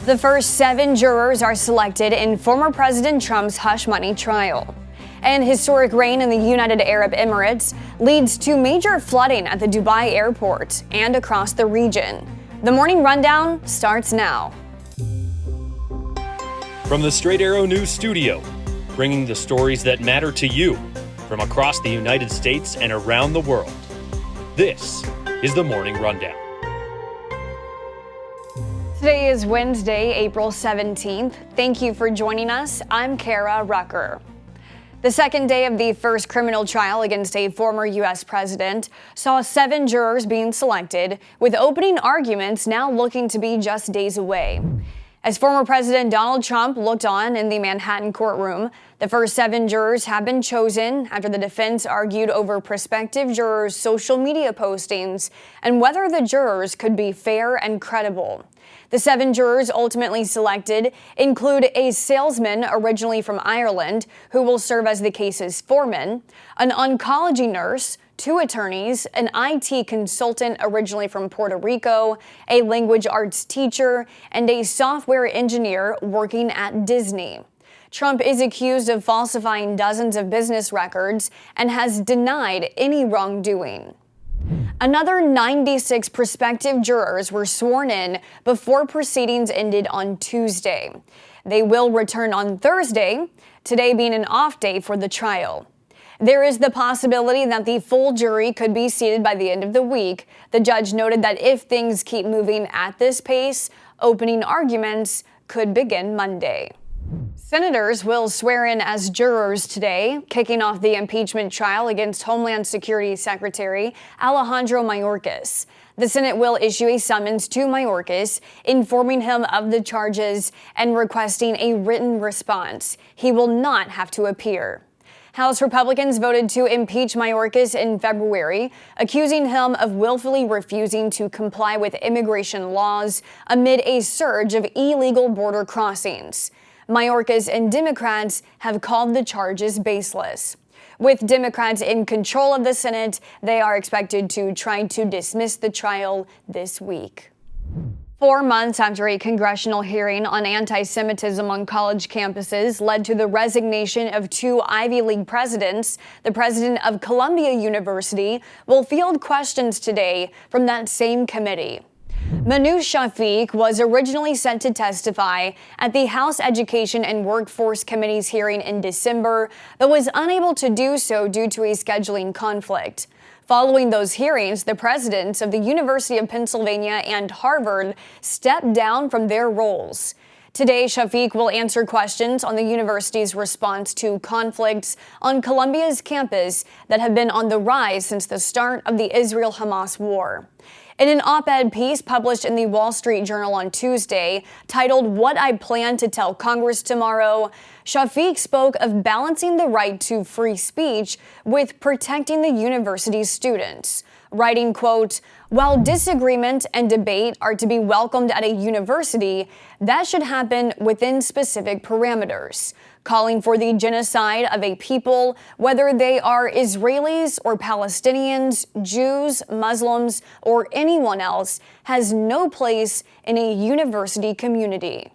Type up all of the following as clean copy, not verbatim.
The first 7 jurors are selected in former President Trump's hush money trial. An historic rain in the United Arab Emirates leads to major flooding at the Dubai airport and across the region. The morning rundown starts now. From the Straight Arrow News Studio, bringing the stories that matter to you from across the United States and around the world. This is the Morning Rundown. Today is Wednesday, April 17th. Thank you for joining us. I'm Kara Rucker. The second day of the first criminal trial against a former U.S. president saw 7 jurors being selected, with opening arguments now looking to be just days away. As former President Donald Trump looked on in the Manhattan courtroom, the first 7 jurors have been chosen after the defense argued over prospective jurors' social media postings and whether the jurors could be fair and credible. The 7 jurors ultimately selected include a salesman originally from Ireland, who will serve as the case's foreman, an oncology nurse, 2 attorneys, an IT consultant originally from Puerto Rico, a language arts teacher, and a software engineer working at Disney. Trump is accused of falsifying dozens of business records and has denied any wrongdoing. Another 96 prospective jurors were sworn in before proceedings ended on Tuesday. They will return on Thursday, today being an off day for the trial. There is the possibility that the full jury could be seated by the end of the week. The judge noted that if things keep moving at this pace, opening arguments could begin Monday. Senators will swear in as jurors today, kicking off the impeachment trial against Homeland Security Secretary Alejandro Mayorkas. The Senate will issue a summons to Mayorkas, informing him of the charges and requesting a written response. He will not have to appear. House Republicans voted to impeach Mayorkas in February, accusing him of willfully refusing to comply with immigration laws amid a surge of illegal border crossings. Mayorkas and Democrats have called the charges baseless. With Democrats in control of the Senate, they are expected to try to dismiss the trial this week. 4 months after a congressional hearing on anti-Semitism on college campuses led to the resignation of 2 Ivy League presidents, the president of Columbia University will field questions today from that same committee. Manu Shafiq was originally set to testify at the House Education and Workforce Committee's hearing in December, but was unable to do so due to a scheduling conflict. Following those hearings, the presidents of the University of Pennsylvania and Harvard stepped down from their roles. Today, Shafiq will answer questions on the university's response to conflicts on Columbia's campus that have been on the rise since the start of the Israel-Hamas war. In an op-ed piece published in the Wall Street Journal on Tuesday, titled "What I Plan to Tell Congress Tomorrow," Shafiq spoke of balancing the right to free speech with protecting the university's students, writing, quote, "While disagreement and debate are to be welcomed at a university, that should happen within specific parameters. Calling for the genocide of a people, whether they are Israelis or Palestinians, Jews, Muslims, or anyone else, has no place in a university community."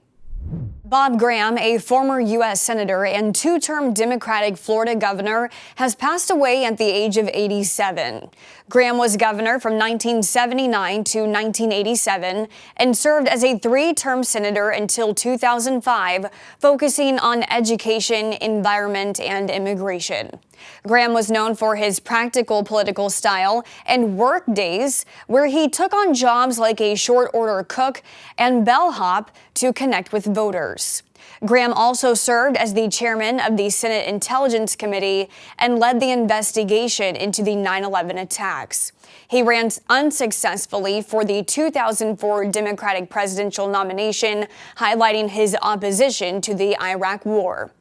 Bob Graham, a former U.S. Senator and 2-term Democratic Florida governor, has passed away at the age of 87. Graham was governor from 1979 to 1987 and served as a 3-term senator until 2005, focusing on education, environment, and immigration. Graham was known for his practical political style and work days, where he took on jobs like a short-order cook and bellhop to connect with voters. Graham also served as the chairman of the Senate Intelligence Committee and led the investigation into the 9/11 attacks. He ran unsuccessfully for the 2004 Democratic presidential nomination, highlighting his opposition to the Iraq War.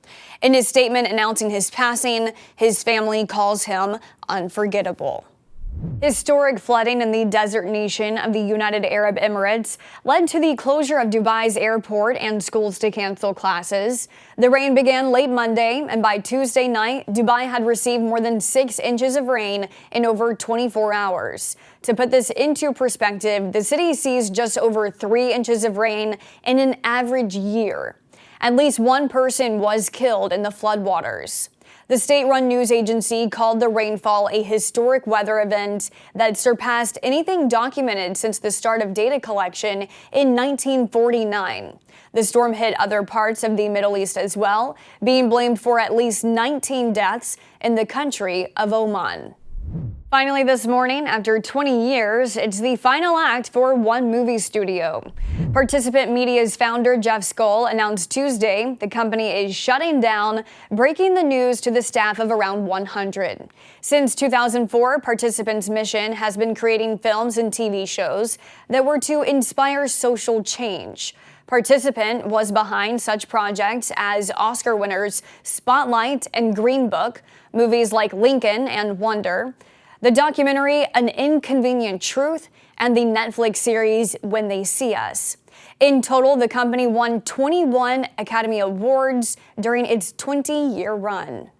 In his statement announcing his passing, his family calls him unforgettable. Historic flooding in the desert nation of the United Arab Emirates led to the closure of Dubai's airport and schools to cancel classes. The rain began late Monday, and by Tuesday night, Dubai had received more than 6 inches of rain in over 24 hours. To put this into perspective, the city sees just over 3 inches of rain in an average year. At least one person was killed in the floodwaters. The state-run news agency called the rainfall a historic weather event that surpassed anything documented since the start of data collection in 1949. The storm hit other parts of the Middle East as well, being blamed for at least 19 deaths in the country of Oman. Finally this morning, after 20 years, it's the final act for one movie studio. Participant Media's founder Jeff Skoll announced Tuesday the company is shutting down, breaking the news to the staff of around 100. Since 2004, Participant's mission has been creating films and TV shows that were to inspire social change. Participant was behind such projects as Oscar winners Spotlight and Green Book, movies like Lincoln and Wonder, the documentary An Inconvenient Truth, and the Netflix series When They See Us. In total, the company won 21 Academy Awards during its 20-year run.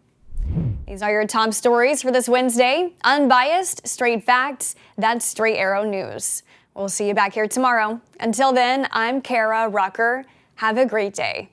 These are your top stories for this Wednesday. Unbiased, straight facts, that's Straight Arrow News. We'll see you back here tomorrow. Until then, I'm Kara Rucker. Have a great day.